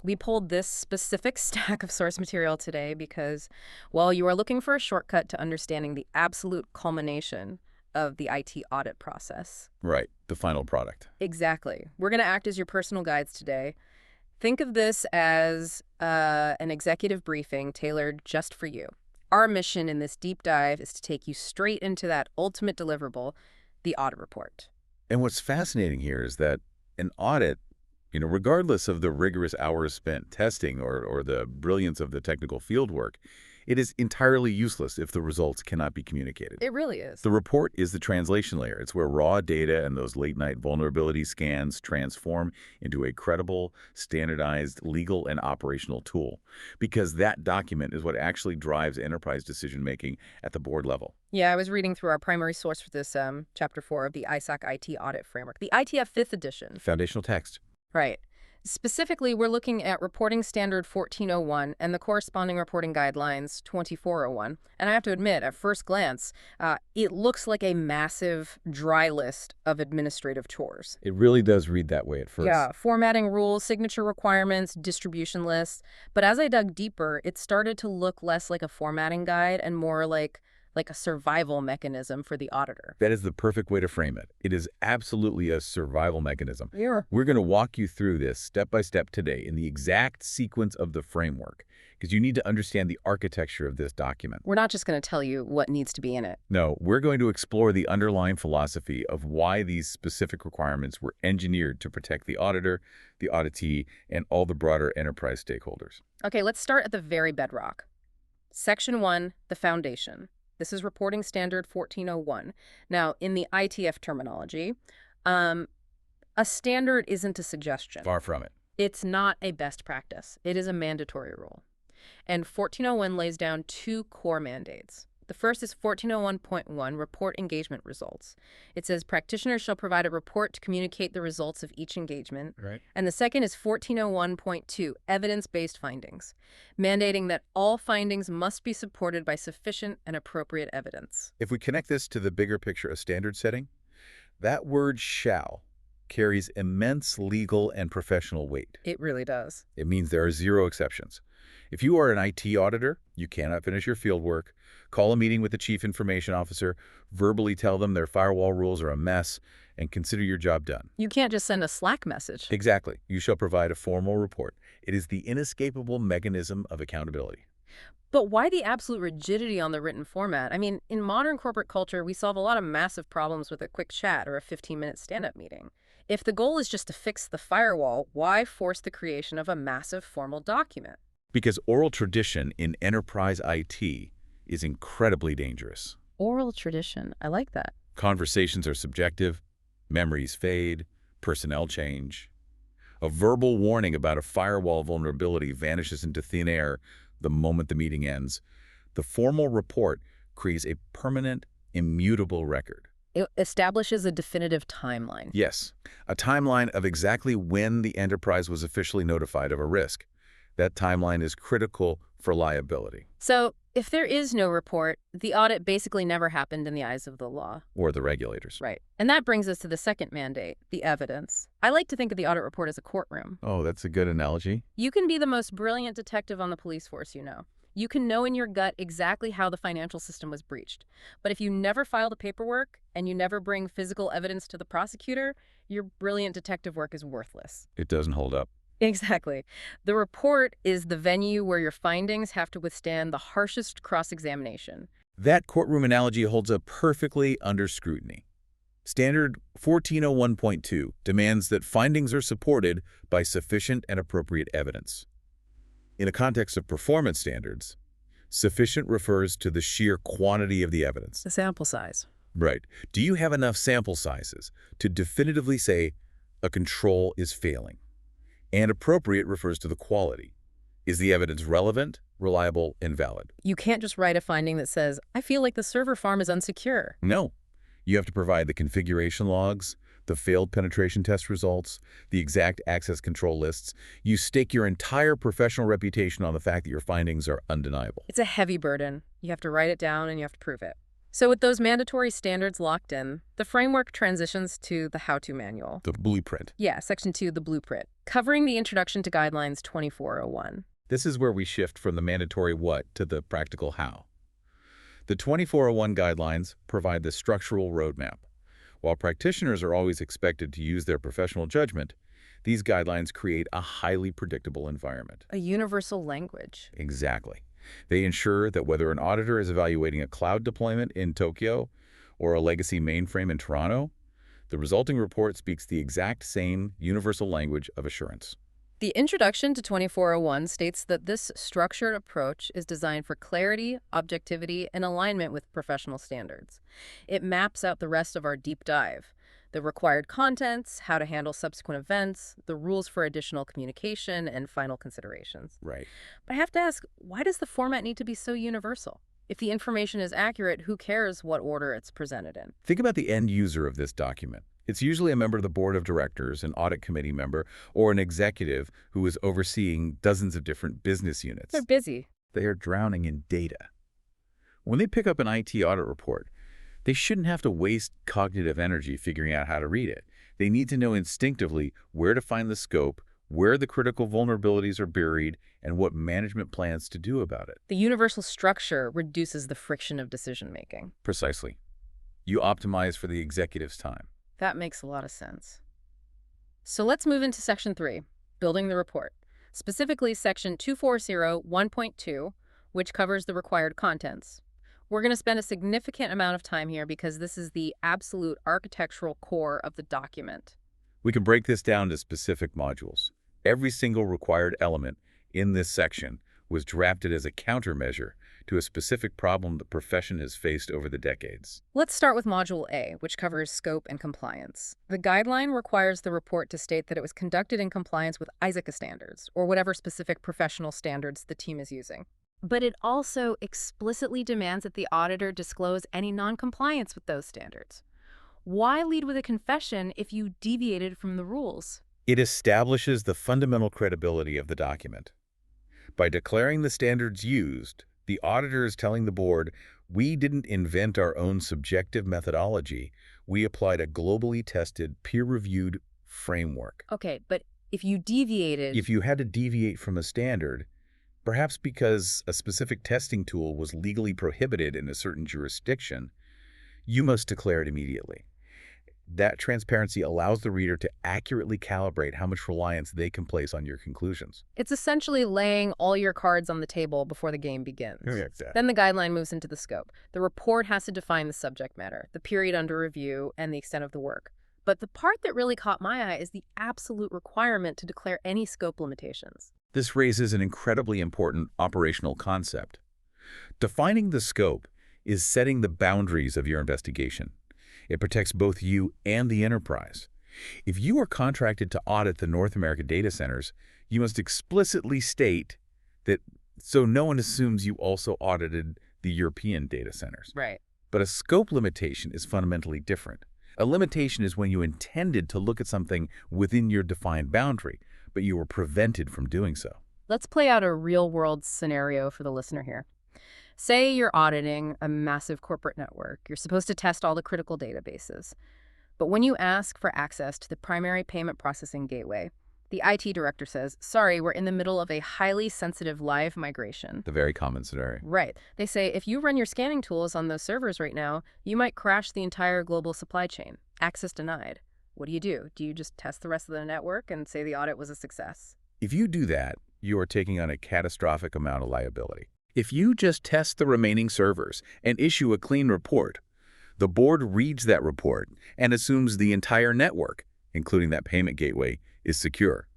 We pulled this specific stack of source material today because, well, you are looking for a shortcut to understanding the absolute culmination of the IT audit process. Right, the final product. Exactly. We're going to act as your personal guides today. Think of this as an executive briefing tailored just for you. Our mission in this deep dive is to take you straight into that ultimate deliverable, the audit report. And what's fascinating here is that an audit, regardless of the rigorous hours spent testing or the brilliance of the technical fieldwork, it is entirely useless if the results cannot be communicated. It really is. The report is the translation layer. It's where raw data and those late-night vulnerability scans transform into a credible, standardized legal and operational tool, because that document is what actually drives enterprise decision-making at the board level. Yeah, I was reading through our primary source for this Chapter 4 of the ISACA IT Audit Framework, the ITAF 5th edition. Foundational text. Right. Specifically, we're looking at Reporting Standard 1401 and the corresponding reporting guidelines 2401. And I have to admit, at first glance, it looks like a massive, dry list of administrative chores. It really does read that way at first. Yeah, formatting rules, signature requirements, distribution lists. But as I dug deeper, it started to look less like a formatting guide and more like a survival mechanism for the auditor. That is the perfect way to frame it. It is absolutely a survival mechanism. Yeah. We're going to walk you through this step by step today in the exact sequence of the framework, because you need to understand the architecture of this document. We're not just going to tell you what needs to be in it. No, we're going to explore the underlying philosophy of why these specific requirements were engineered to protect the auditor, the auditee, and all the broader enterprise stakeholders. Okay, let's start at the very bedrock. Section 1, the foundation. This is Reporting Standard 1401. Now, in the ITF terminology, a standard isn't a suggestion. Far from it. It's not a best practice. It is a mandatory rule. And 1401 lays down two core mandates. The first is 1401.1, Report Engagement Results. It says practitioners shall provide a report to communicate the results of each engagement. Right. And the second is 1401.2, Evidence-Based Findings, mandating that all findings must be supported by sufficient and appropriate evidence. If we connect this to the bigger picture of standard setting, that word shall carries immense legal and professional weight. It really does. It means there are zero exceptions. If you are an IT auditor, you cannot finish your fieldwork, call a meeting with the chief information officer, verbally tell them their firewall rules are a mess, and consider your job done. You can't just send a Slack message. Exactly. You shall provide a formal report. It is the inescapable mechanism of accountability. But why the absolute rigidity on the written format? I mean, in modern corporate culture, we solve a lot of massive problems with a quick chat or a 15-minute stand-up meeting. If the goal is just to fix the firewall, why force the creation of a massive formal document? Because oral tradition in enterprise IT is incredibly dangerous. Oral tradition. I like that. Conversations are subjective, memories fade, personnel change. A verbal warning about a firewall vulnerability vanishes into thin air the moment the meeting ends. The formal report creates a permanent, immutable record. It establishes a definitive timeline. Yes, a timeline of exactly when the enterprise was officially notified of a risk. That timeline is critical for liability. So, if there is no report, the audit basically never happened in the eyes of the law. Or the regulators. Right. And that brings us to the second mandate, the evidence. I like to think of the audit report as a courtroom. Oh, that's a good analogy. You can be the most brilliant detective on the police force you know. You can know in your gut exactly how the financial system was breached. But if you never file the paperwork and you never bring physical evidence to the prosecutor, your brilliant detective work is worthless. It doesn't hold up. Exactly. The report is the venue where your findings have to withstand the harshest cross-examination. That courtroom analogy holds up perfectly under scrutiny. Standard 1401.2 demands that findings are supported by sufficient and appropriate evidence. In a context of performance standards, sufficient refers to the sheer quantity of the evidence. The sample size. Right. Do you have enough sample sizes to definitively say a control is failing? And appropriate refers to the quality. Is the evidence relevant, reliable, and valid? You can't just write a finding that says, I feel like the server farm is unsecure. No. You have to provide the configuration logs, the failed penetration test results, the exact access control lists. You stake your entire professional reputation on the fact that your findings are undeniable. It's a heavy burden. You have to write it down and you have to prove it. So with those mandatory standards locked in, the framework transitions to the how-to manual. The blueprint. Yeah, Section 2, the blueprint, covering the Introduction to Guidelines 2401. This is where we shift from the mandatory what to the practical how. The 2401 guidelines provide the structural roadmap. While practitioners are always expected to use their professional judgment, these guidelines create a highly predictable environment. A universal language. Exactly. They ensure that whether an auditor is evaluating a cloud deployment in Tokyo or a legacy mainframe in Toronto, the resulting report speaks the exact same universal language of assurance. The Introduction to 2401 states that this structured approach is designed for clarity, objectivity, and alignment with professional standards. It maps out the rest of our deep dive: the required contents, how to handle subsequent events, the rules for additional communication, and final considerations. Right. But I have to ask, why does the format need to be so universal? If the information is accurate, who cares what order it's presented in? Think about the end user of this document. It's usually a member of the board of directors, an audit committee member, or an executive who is overseeing dozens of different business units. They're busy. They are drowning in data. When they pick up an IT audit report, they shouldn't have to waste cognitive energy figuring out how to read it. They need to know instinctively where to find the scope, where the critical vulnerabilities are buried, and what management plans to do about it. The universal structure reduces the friction of decision-making. Precisely. You optimize for the executive's time. That makes a lot of sense. So let's move into Section 3, building the report. Specifically, Section 2401.2, which covers the required contents. We're going to spend a significant amount of time here because this is the absolute architectural core of the document. We can break this down to specific modules. Every single required element in this section was drafted as a countermeasure to a specific problem the profession has faced over the decades. Let's start with Module A, which covers scope and compliance. The guideline requires the report to state that it was conducted in compliance with ISACA standards, or whatever specific professional standards the team is using. But it also explicitly demands that the auditor disclose any non-compliance with those standards. Why lead with a confession if you deviated from the rules? It establishes the fundamental credibility of the document. By declaring the standards used, the auditor is telling the board, we didn't invent our own subjective methodology. We applied a globally tested, peer-reviewed framework. Okay, but if you deviated... If you had to deviate from a standard, perhaps because a specific testing tool was legally prohibited in a certain jurisdiction, you must declare it immediately. That transparency allows the reader to accurately calibrate how much reliance they can place on your conclusions. It's essentially laying all your cards on the table before the game begins. Exactly. Then the guideline moves into the scope. The report has to define the subject matter, the period under review, and the extent of the work. But the part that really caught my eye is the absolute requirement to declare any scope limitations. This raises an incredibly important operational concept. Defining the scope is setting the boundaries of your investigation. It protects both you and the enterprise. If you are contracted to audit the North America data centers, you must explicitly state that so no one assumes you also audited the European data centers. Right. But a scope limitation is fundamentally different. A limitation is when you intended to look at something within your defined boundary, but you were prevented from doing so. Let's play out a real-world scenario for the listener here. Say you're auditing a massive corporate network. You're supposed to test all the critical databases. But when you ask for access to the primary payment processing gateway, the IT director says, sorry, we're in the middle of a highly sensitive live migration. The very common scenario. Right. They say, if you run your scanning tools on those servers right now, you might crash the entire global supply chain. Access denied. What do? Do you just test the rest of the network and say the audit was a success? If you do that, you are taking on a catastrophic amount of liability. If you just test the remaining servers and issue a clean report, the board reads that report and assumes the entire network, including that payment gateway, is secure.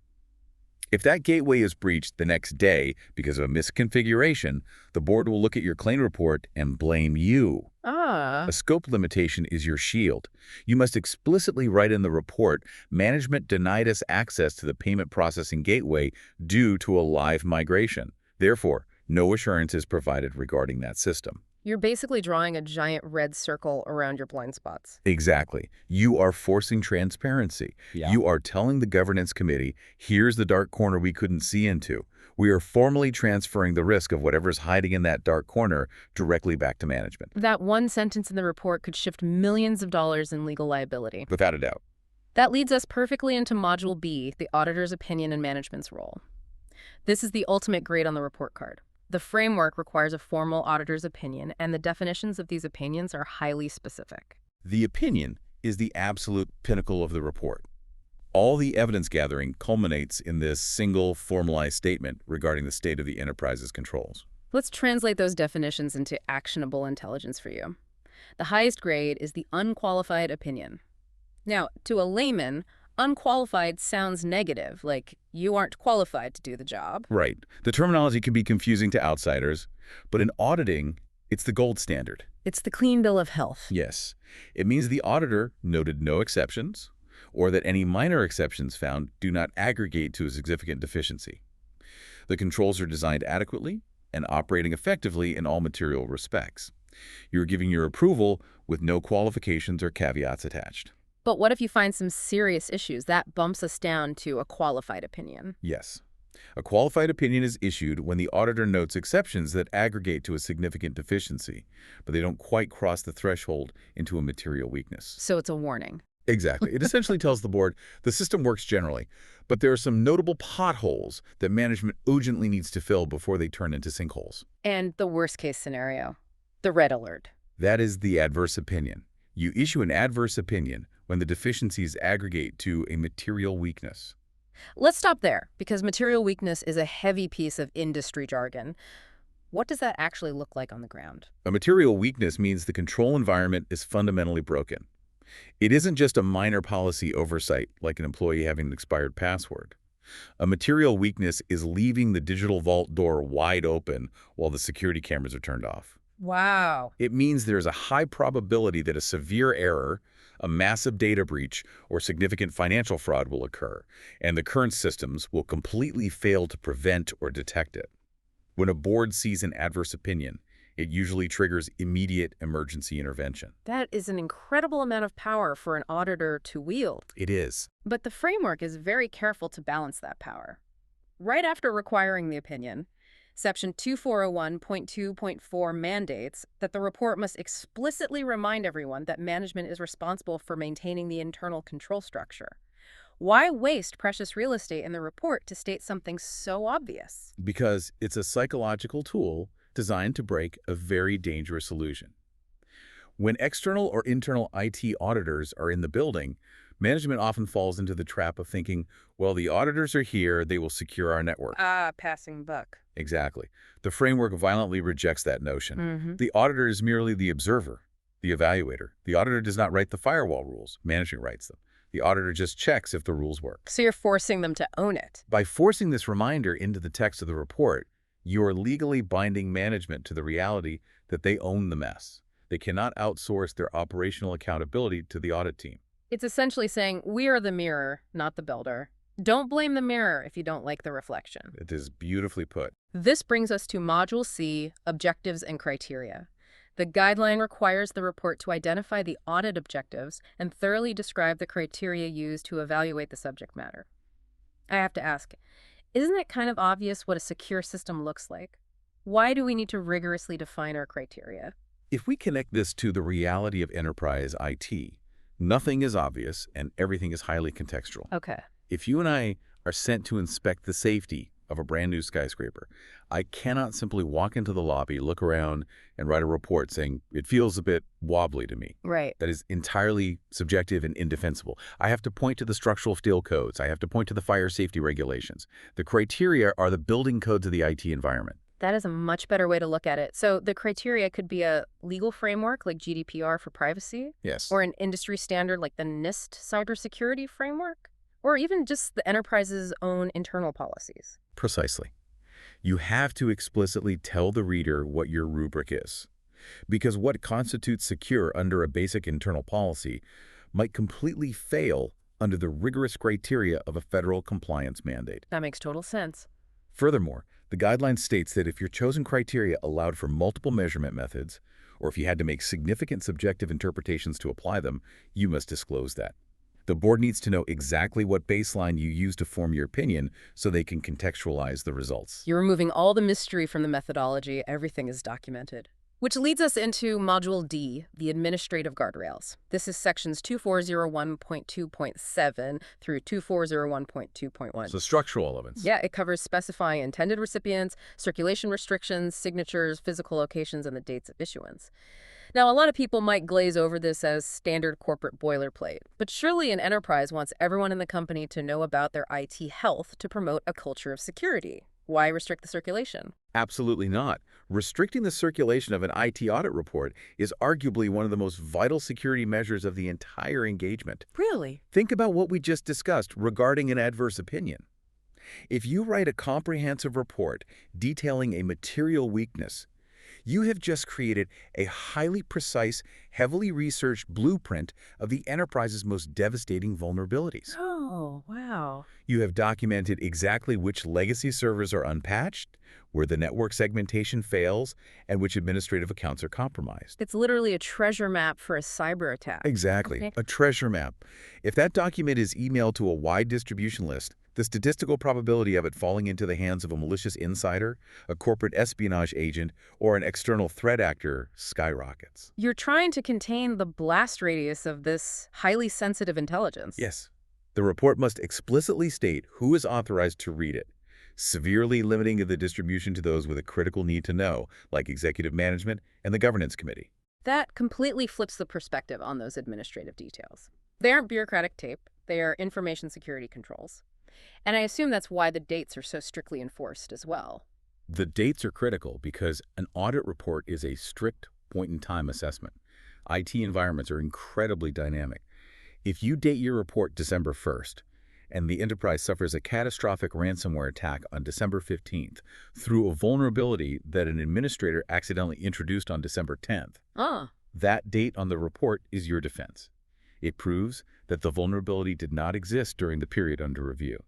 If that gateway is breached the next day because of a misconfiguration, the board will look at your clean report and blame you. A scope limitation is your shield. You must explicitly write in the report, management denied us access to the payment processing gateway due to a live migration. Therefore, no assurance is provided regarding that system. You're basically drawing a giant red circle around your blind spots. Exactly. You are forcing transparency. Yeah. You are telling the governance committee, here's the dark corner we couldn't see into. We are formally transferring the risk of whatever's hiding in that dark corner directly back to management. That one sentence in the report could shift millions of dollars in legal liability. Without a doubt. That leads us perfectly into Module B, the auditor's opinion and management's role. This is the ultimate grade on the report card. The framework requires a formal auditor's opinion, and the definitions of these opinions are highly specific. The opinion is the absolute pinnacle of the report. All the evidence gathering culminates in this single formalized statement regarding the state of the enterprise's controls. Let's translate those definitions into actionable intelligence for you. The highest grade is the unqualified opinion. Now, to a layman, unqualified sounds negative, like you aren't qualified to do the job. Right. The terminology can be confusing to outsiders, but in auditing, it's the gold standard. It's the clean bill of health. Yes. It means the auditor noted no exceptions, or that any minor exceptions found do not aggregate to a significant deficiency. The controls are designed adequately and operating effectively in all material respects. You're giving your approval with no qualifications or caveats attached. But what if you find some serious issues? That bumps us down to a qualified opinion. Yes. A qualified opinion is issued when the auditor notes exceptions that aggregate to a significant deficiency, but they don't quite cross the threshold into a material weakness. So it's a warning. Exactly. It essentially tells the board the system works generally, but there are some notable potholes that management urgently needs to fill before they turn into sinkholes. And the worst case scenario, the red alert. That is the adverse opinion. You issue an adverse opinion when the deficiencies aggregate to a material weakness. Let's stop there, because material weakness is a heavy piece of industry jargon. What does that actually look like on the ground? A material weakness means the control environment is fundamentally broken. It isn't just a minor policy oversight, like an employee having an expired password. A material weakness is leaving the digital vault door wide open while the security cameras are turned off. Wow. It means there's a high probability that a severe error, a massive data breach, or significant financial fraud will occur, and the current systems will completely fail to prevent or detect it. When a board sees an adverse opinion, it usually triggers immediate emergency intervention. That is an incredible amount of power for an auditor to wield. It is. But the framework is very careful to balance that power. Right after requiring the opinion, Section 2401.2.4 mandates that the report must explicitly remind everyone that management is responsible for maintaining the internal control structure. Why waste precious real estate in the report to state something so obvious? Because it's a psychological tool designed to break a very dangerous illusion. When external or internal IT auditors are in the building, management often falls into the trap of thinking, well, the auditors are here, they will secure our network. Passing buck. Exactly. The framework violently rejects that notion. Mm-hmm. The auditor is merely the observer, the evaluator. The auditor does not write the firewall rules. Management writes them. The auditor just checks if the rules work. So you're forcing them to own it. By forcing this reminder into the text of the report, you are legally binding management to the reality that they own the mess. They cannot outsource their operational accountability to the audit team. It's essentially saying, we are the mirror, not the builder. Don't blame the mirror if you don't like the reflection. It is beautifully put. This brings us to Module C, Objectives and Criteria. The guideline requires the report to identify the audit objectives and thoroughly describe the criteria used to evaluate the subject matter. I have to ask, isn't it kind of obvious what a secure system looks like? Why do we need to rigorously define our criteria? If we connect this to the reality of enterprise IT, nothing is obvious and everything is highly contextual. Okay. If you and I are sent to inspect the safety of a brand new skyscraper, I cannot simply walk into the lobby, look around, and write a report saying, it feels a bit wobbly to me. Right. That is entirely subjective and indefensible. I have to point to the structural steel codes. I have to point to the fire safety regulations. The criteria are the building codes of the IT environment. That is a much better way to look at it. So the criteria could be a legal framework like GDPR for privacy, Yes. or an industry standard like the NIST cybersecurity framework, or even just the enterprise's own internal policies. Precisely. You have to explicitly tell the reader what your rubric is, because what constitutes secure under a basic internal policy might completely fail under the rigorous criteria of a federal compliance mandate. That makes total sense. Furthermore, the guideline states that if your chosen criteria allowed for multiple measurement methods, or if you had to make significant subjective interpretations to apply them, you must disclose that. The board needs to know exactly what baseline you use to form your opinion so they can contextualize the results. You're removing all the mystery from the methodology. Everything is documented. Which leads us into Module D, the administrative guardrails. This is sections 2401.2.7 through 2401.2.1. So structural elements. Yeah, it covers specifying intended recipients, circulation restrictions, signatures, physical locations, and the dates of issuance. Now, a lot of people might glaze over this as standard corporate boilerplate, but surely an enterprise wants everyone in the company to know about their IT health to promote a culture of security. Why restrict the circulation? Absolutely not. Restricting the circulation of an IT audit report is arguably one of the most vital security measures of the entire engagement. Really? Think about what we just discussed regarding an adverse opinion. If you write a comprehensive report detailing a material weakness, you have just created a highly precise, heavily researched blueprint of the enterprise's most devastating vulnerabilities. Oh, wow. You have documented exactly which legacy servers are unpatched, where the network segmentation fails, and which administrative accounts are compromised. It's literally a treasure map for a cyber attack. Exactly, Okay. a treasure map. If that document is emailed to a wide distribution list, the statistical probability of it falling into the hands of a malicious insider, a corporate espionage agent, or an external threat actor skyrockets. You're trying to contain the blast radius of this highly sensitive intelligence. Yes. The report must explicitly state who is authorized to read it, severely limiting the distribution to those with a critical need to know, like executive management and the governance committee. That completely flips the perspective on those administrative details. They aren't bureaucratic tape. They are information security controls. And I assume that's why the dates are so strictly enforced as well. The dates are critical because an audit report is a strict point-in-time assessment. IT environments are incredibly dynamic. If you date your report December 1st, and the enterprise suffers a catastrophic ransomware attack on December 15th through a vulnerability that an administrator accidentally introduced on December 10th, that date on the report is your defense. It proves that the vulnerability did not exist during the period under review.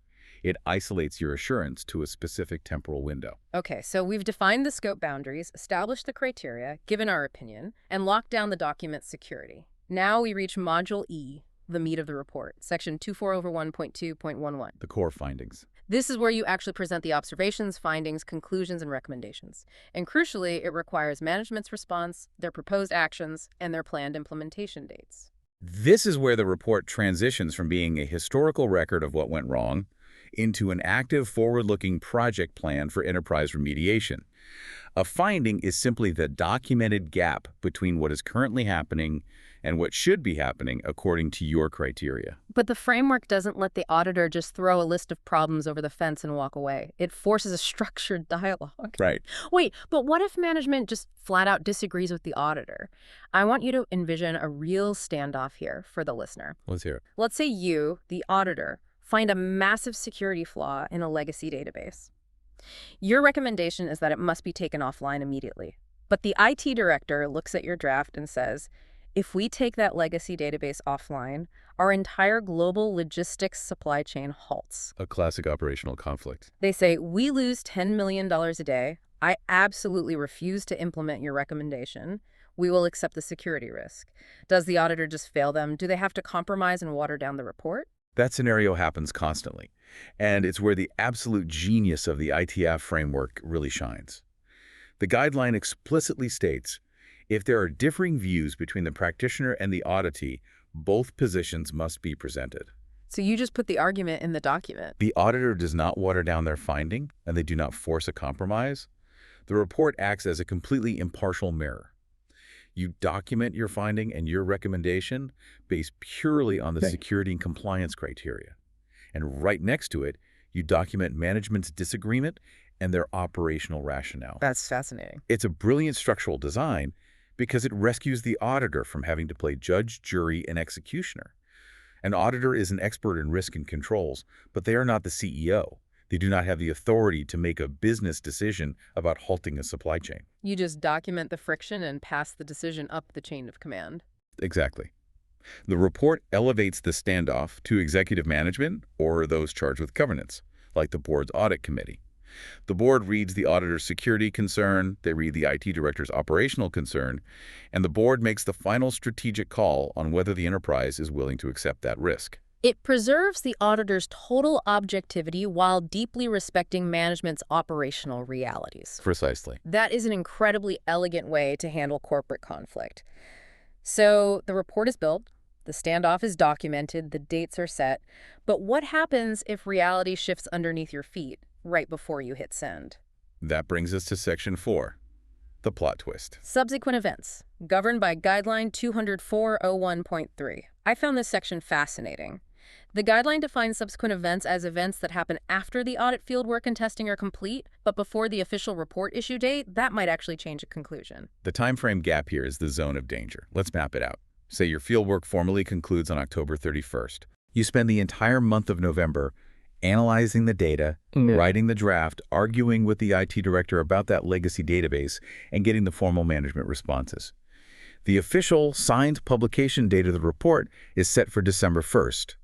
It isolates your assurance to a specific temporal window. Okay, so we've defined the scope boundaries, established the criteria, given our opinion, and locked down the document's security. Now we reach Module E, the meat of the report, section 2401.2.11. The core findings. This is where you actually present the observations, findings, conclusions, and recommendations. And crucially, it requires management's response, their proposed actions, and their planned implementation dates. This is where the report transitions from being a historical record of what went wrong into an active, forward-looking project plan for enterprise remediation. A finding is simply the documented gap between what is currently happening and what should be happening according to your criteria. But the framework doesn't let the auditor just throw a list of problems over the fence and walk away. It forces a structured dialogue. Right. Wait, but what if management just flat out disagrees with the auditor? I want you to envision a real standoff here for the listener. Let's hear it. Let's say you, the auditor, find a massive security flaw in a legacy database. Your recommendation is that it must be taken offline immediately. But the IT director looks at your draft and says, if we take that legacy database offline, our entire global logistics supply chain halts. A classic operational conflict. They say, we lose $10 million a day. I absolutely refuse to implement your recommendation. We will accept the security risk. Does the auditor just fail them? Do they have to compromise and water down the report? That scenario happens constantly, and it's where the absolute genius of the ITAF framework really shines. The guideline explicitly states, if there are differing views between the practitioner and the auditee, both positions must be presented. So you just put the argument in the document. The auditor does not water down their finding, and they do not force a compromise. The report acts as a completely impartial mirror. You document your finding and your recommendation based purely on the security and compliance criteria. And right next to it, you document management's disagreement and their operational rationale. That's fascinating. It's a brilliant structural design because it rescues the auditor from having to play judge, jury, and executioner. An auditor is an expert in risk and controls, but they are not the CEO. They do not have the authority to make a business decision about halting a supply chain. You just document the friction and pass the decision up the chain of command. Exactly. The report elevates the standoff to executive management or those charged with governance, like the board's audit committee. The board reads the auditor's security concern, they read the IT director's operational concern, and the board makes the final strategic call on whether the enterprise is willing to accept that risk. It preserves the auditor's total objectivity while deeply respecting management's operational realities. Precisely. That is an incredibly elegant way to handle corporate conflict. So the report is built, the standoff is documented, the dates are set, but what happens if reality shifts underneath your feet right before you hit send? That brings us to Section 4, the plot twist. Subsequent events, governed by Guideline 204.01.3. I found this section fascinating. The guideline defines subsequent events as events that happen after the audit fieldwork and testing are complete, but before the official report issue date. That might actually change a conclusion. The time frame gap here is the zone of danger. Let's map it out. Say your fieldwork formally concludes on October 31st. You spend the entire month of November analyzing the data, writing the draft, arguing with the IT director about that legacy database, and getting the formal management responses. The official signed publication date of the report is set for December 1st.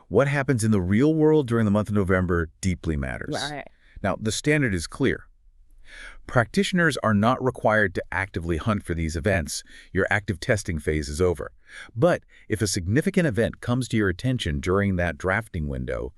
What happens in the real world during the month of November deeply matters. Right. Now, the standard is clear. Practitioners are not required to actively hunt for these events. Your active testing phase is over. But if a significant event comes to your attention during that drafting window,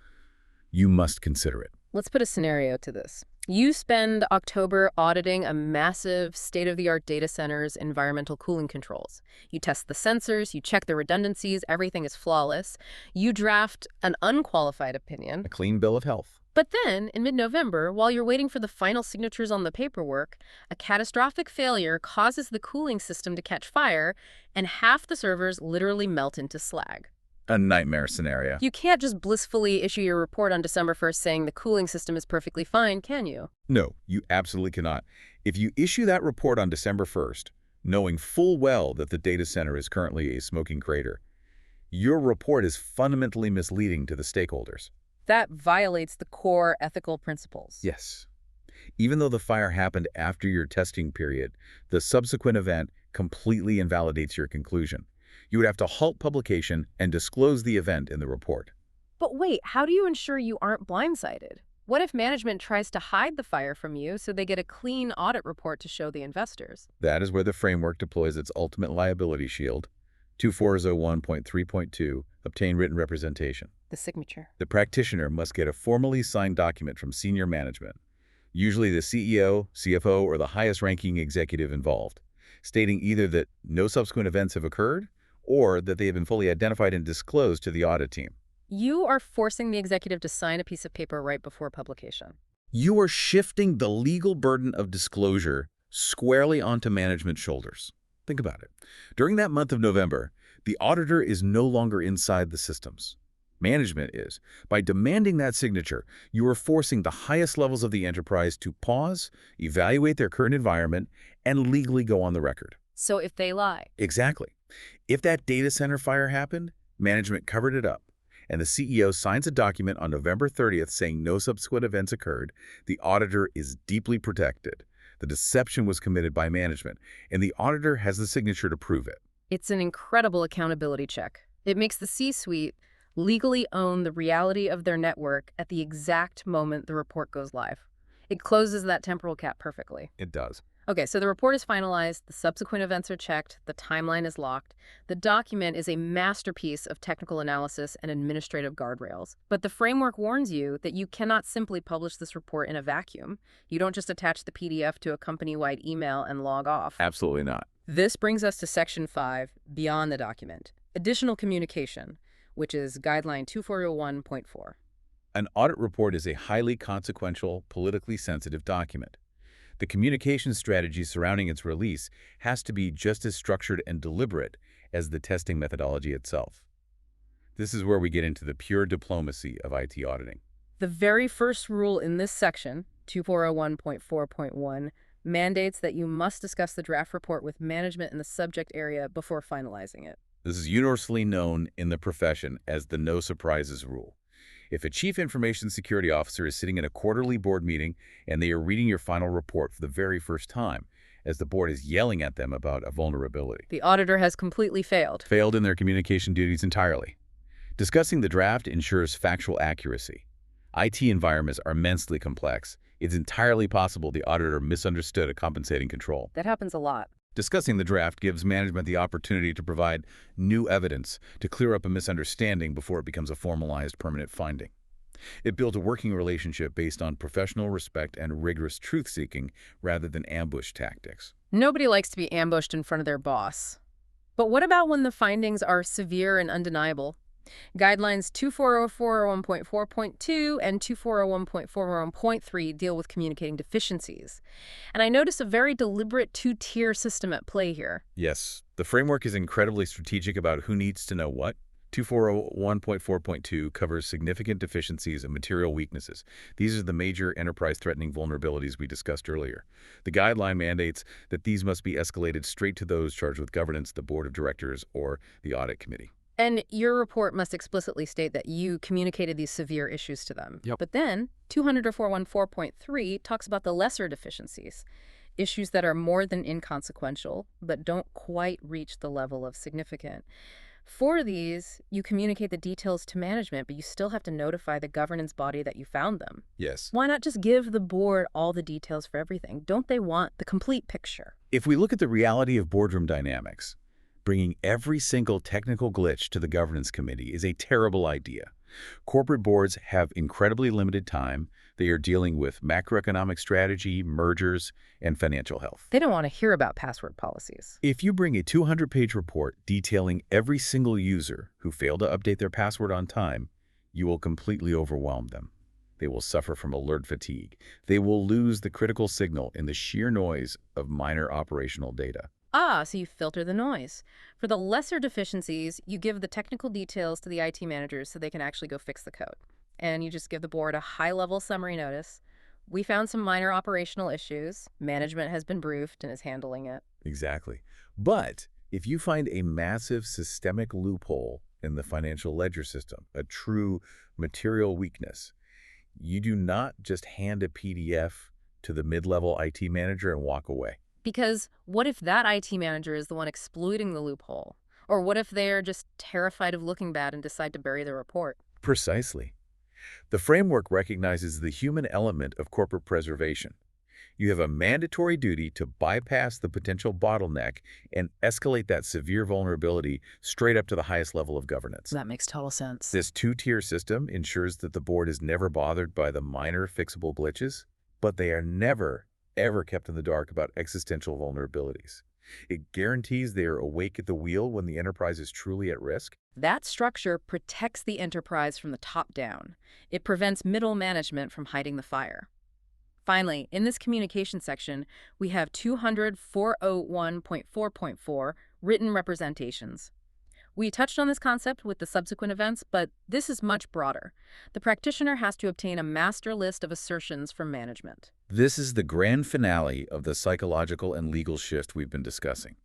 you must consider it. Let's put a scenario to this. You spend October auditing a massive state-of-the-art data center's environmental cooling controls. You test the sensors, you check the redundancies, everything is flawless. You draft an unqualified opinion. A clean bill of health. But then, in mid-November, while you're waiting for the final signatures on the paperwork, a catastrophic failure causes the cooling system to catch fire, and half the servers literally melt into slag. A nightmare scenario. You can't just blissfully issue your report on December 1st saying the cooling system is perfectly fine, can you? No, you absolutely cannot. If you issue that report on December 1st, knowing full well that the data center is currently a smoking crater, your report is fundamentally misleading to the stakeholders. That violates the core ethical principles. Yes. Even though the fire happened after your testing period, the subsequent event completely invalidates your conclusion. You would have to halt publication and disclose the event in the report. But wait, how do you ensure you aren't blindsided? What if management tries to hide the fire from you so they get a clean audit report to show the investors? That is where the framework deploys its ultimate liability shield. 2401.3.2, obtain written representation. The signature. The practitioner must get a formally signed document from senior management, usually the CEO, CFO, or the highest-ranking executive involved, stating either that no subsequent events have occurred or that they have been fully identified and disclosed to the audit team. You are forcing the executive to sign a piece of paper right before publication. You are shifting the legal burden of disclosure squarely onto management's shoulders. Think about it. During that month of November, the auditor is no longer inside the systems. Management is. By demanding that signature, you are forcing the highest levels of the enterprise to pause, evaluate their current environment, and legally go on the record. So if they lie. Exactly. If that data center fire happened, management covered it up, and the CEO signs a document on November 30th saying no subsequent events occurred, the auditor is deeply protected. The deception was committed by management, and the auditor has the signature to prove it. It's an incredible accountability check. It makes the C-suite legally own the reality of their network at the exact moment the report goes live. It closes that temporal gap perfectly. It does. Okay, so the report is finalized, the subsequent events are checked, the timeline is locked. The document is a masterpiece of technical analysis and administrative guardrails. But the framework warns you that you cannot simply publish this report in a vacuum. You don't just attach the PDF to a company-wide email and log off. Absolutely not. This brings us to Section 5, Beyond the Document. Additional communication, which is Guideline 2401.4. An audit report is a highly consequential, politically sensitive document. The communication strategy surrounding its release has to be just as structured and deliberate as the testing methodology itself. This is where we get into the pure diplomacy of IT auditing. The very first rule in this section, 2401.4.1, mandates that you must discuss the draft report with management in the subject area before finalizing it. This is universally known in the profession as the no surprises rule. If a chief information security officer is sitting in a quarterly board meeting and they are reading your final report for the very first time, as the board is yelling at them about a vulnerability, the auditor has completely failed. Failed in their communication duties entirely. Discussing the draft ensures factual accuracy. IT environments are immensely complex. It's entirely possible the auditor misunderstood a compensating control. That happens a lot. Discussing the draft gives management the opportunity to provide new evidence to clear up a misunderstanding before it becomes a formalized permanent finding. It builds a working relationship based on professional respect and rigorous truth-seeking rather than ambush tactics. Nobody likes to be ambushed in front of their boss. But what about when the findings are severe and undeniable? Guidelines 24041.4.2 and 2401.401.3 deal with communicating deficiencies. And I notice a very deliberate two-tier system at play here. Yes, the framework is incredibly strategic about who needs to know what. 2401.4.2 covers significant deficiencies and material weaknesses. These are the major enterprise-threatening vulnerabilities we discussed earlier. The guideline mandates that these must be escalated straight to those charged with governance, the board of directors, or the audit committee. And your report must explicitly state that you communicated these severe issues to them. Yep. But then 204.1.4.3 talks about the lesser deficiencies, issues that are more than inconsequential, but don't quite reach the level of significant. For these, you communicate the details to management, but you still have to notify the governance body that you found them. Yes. Why not just give the board all the details for everything? Don't they want the complete picture? If we look at the reality of boardroom dynamics, bringing every single technical glitch to the governance committee is a terrible idea. Corporate boards have incredibly limited time. They are dealing with macroeconomic strategy, mergers, and financial health. They don't want to hear about password policies. If you bring a 200-page report detailing every single user who failed to update their password on time, you will completely overwhelm them. They will suffer from alert fatigue. They will lose the critical signal in the sheer noise of minor operational data. So you filter the noise. For the lesser deficiencies, you give the technical details to the IT managers so they can actually go fix the code. And you just give the board a high-level summary notice. We found some minor operational issues. Management has been briefed and is handling it. Exactly. But if you find a massive systemic loophole in the financial ledger system, a true material weakness, you do not just hand a PDF to the mid-level IT manager and walk away. Because what if that IT manager is the one exploiting the loophole? Or what if they're just terrified of looking bad and decide to bury the report? Precisely. The framework recognizes the human element of corporate preservation. You have a mandatory duty to bypass the potential bottleneck and escalate that severe vulnerability straight up to the highest level of governance. That makes total sense. This two-tier system ensures that the board is never bothered by the minor fixable glitches, but they are never, ever kept in the dark about existential vulnerabilities. It guarantees they are awake at the wheel when the enterprise is truly at risk. That structure protects the enterprise from the top down. It prevents middle management from hiding the fire. Finally, in this communication section, we have 200.401.4.4 written representations. We touched on this concept with the subsequent events, but this is much broader. The practitioner has to obtain a master list of assertions from management. This is the grand finale of the psychological and legal shift we've been discussing.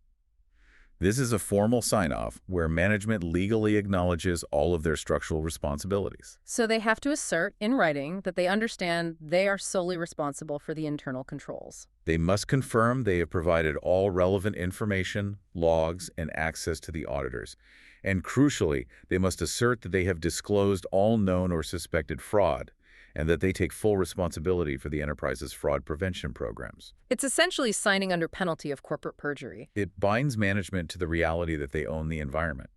This is a formal sign-off where management legally acknowledges all of their structural responsibilities. So they have to assert in writing that they understand they are solely responsible for the internal controls. They must confirm they have provided all relevant information, logs, and access to the auditors. And crucially, they must assert that they have disclosed all known or suspected fraud, and that they take full responsibility for the enterprise's fraud prevention programs. It's essentially signing under penalty of corporate perjury. It binds management to the reality that they own the environment.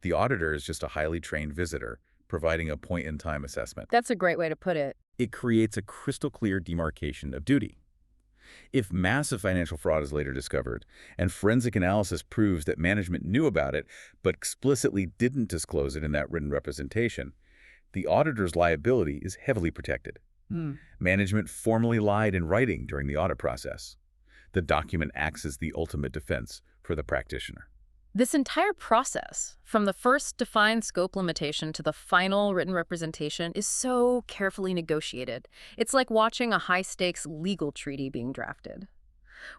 The auditor is just a highly trained visitor, providing a point-in-time assessment. That's a great way to put it. It creates a crystal-clear demarcation of duty. If massive financial fraud is later discovered, and forensic analysis proves that management knew about it but explicitly didn't disclose it in that written representation, the auditor's liability is heavily protected. Management formally lied in writing during the audit process. The document acts as the ultimate defense for the practitioner. This entire process, from the first defined scope limitation to the final written representation, is so carefully negotiated. It's like watching a high-stakes legal treaty being drafted.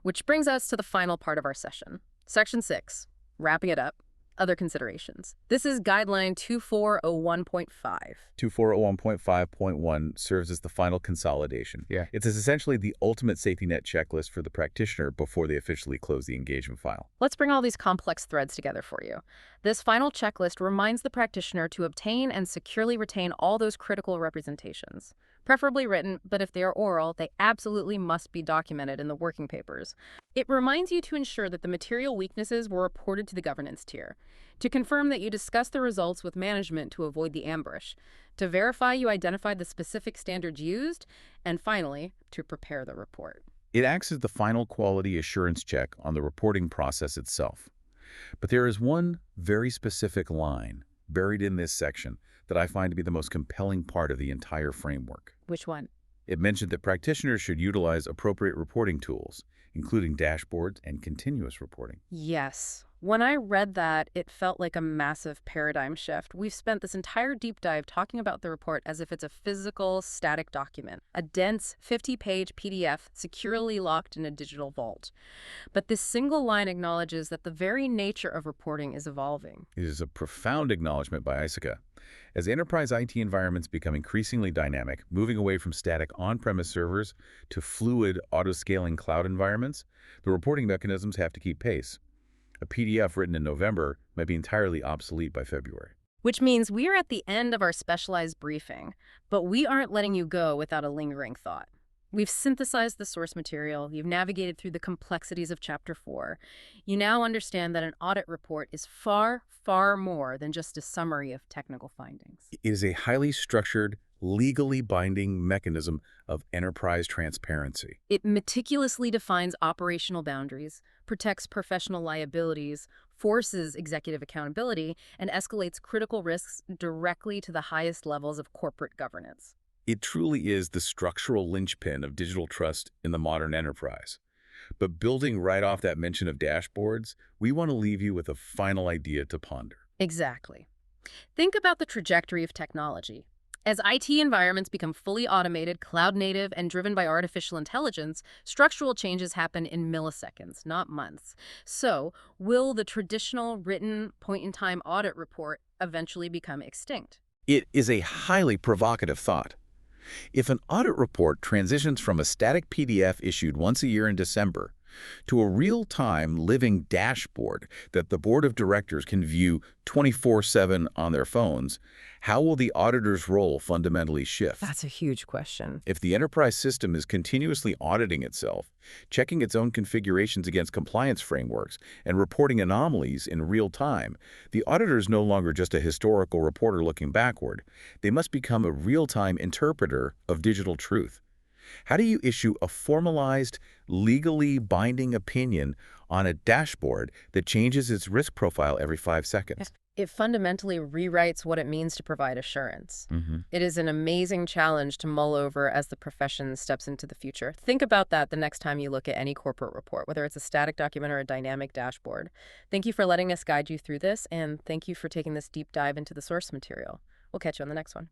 Which brings us to the final part of our session. Section 6, wrapping it up. other considerations. This is Guideline 2401.5. 2401.5.1 serves as the final consolidation. Yeah. It is essentially the ultimate safety net checklist for the practitioner before they officially close the engagement file. Let's bring all these complex threads together for you. This final checklist reminds the practitioner to obtain and securely retain all those critical representations, preferably written, but if they are oral, they absolutely must be documented in the working papers. It reminds you to ensure that the material weaknesses were reported to the governance tier, to confirm that you discussed the results with management to avoid the ambush, to verify you identified the specific standards used, and finally, to prepare the report. It acts as the final quality assurance check on the reporting process itself. But there is one very specific line buried in this section that I find to be the most compelling part of the entire framework. Which one? It mentioned that practitioners should utilize appropriate reporting tools, including dashboards and continuous reporting. Yes. When I read that, it felt like a massive paradigm shift. We've spent this entire deep dive talking about the report as if it's a physical, static document, a dense 50-page PDF securely locked in a digital vault. But this single line acknowledges that the very nature of reporting is evolving. It is a profound acknowledgement by ISACA. As enterprise IT environments become increasingly dynamic, moving away from static on-premise servers to fluid, auto-scaling cloud environments, the reporting mechanisms have to keep pace. A PDF written in November might be entirely obsolete by February. Which means we are at the end of our specialized briefing, but we aren't letting you go without a lingering thought. We've synthesized the source material, you've navigated through the complexities of Chapter 4. You now understand that an audit report is far, far more than just a summary of technical findings. It is a highly structured, legally binding mechanism of enterprise transparency. It meticulously defines operational boundaries, protects professional liabilities, forces executive accountability, and escalates critical risks directly to the highest levels of corporate governance. It truly is the structural linchpin of digital trust in the modern enterprise. But building right off that mention of dashboards, we want to leave you with a final idea to ponder. Exactly. Think about the trajectory of technology. As IT environments become fully automated, cloud-native, and driven by artificial intelligence, structural changes happen in milliseconds, not months. So, will the traditional written point-in-time audit report eventually become extinct? It is a highly provocative thought. If an audit report transitions from a static PDF issued once a year in December to a real-time living dashboard that the board of directors can view 24/7 on their phones, how will the auditor's role fundamentally shift? That's a huge question. If the enterprise system is continuously auditing itself, checking its own configurations against compliance frameworks, and reporting anomalies in real time, the auditor is no longer just a historical reporter looking backward. They must become a real-time interpreter of digital truth. How do you issue a formalized, legally binding opinion on a dashboard that changes its risk profile every 5 seconds? It fundamentally rewrites what it means to provide assurance. It is an amazing challenge to mull over as the profession steps into the future. Think about that the next time you look at any corporate report, whether it's a static document or a dynamic dashboard. Thank you for letting us guide you through this, and thank you for taking this deep dive into the source material. We'll catch you on the next one.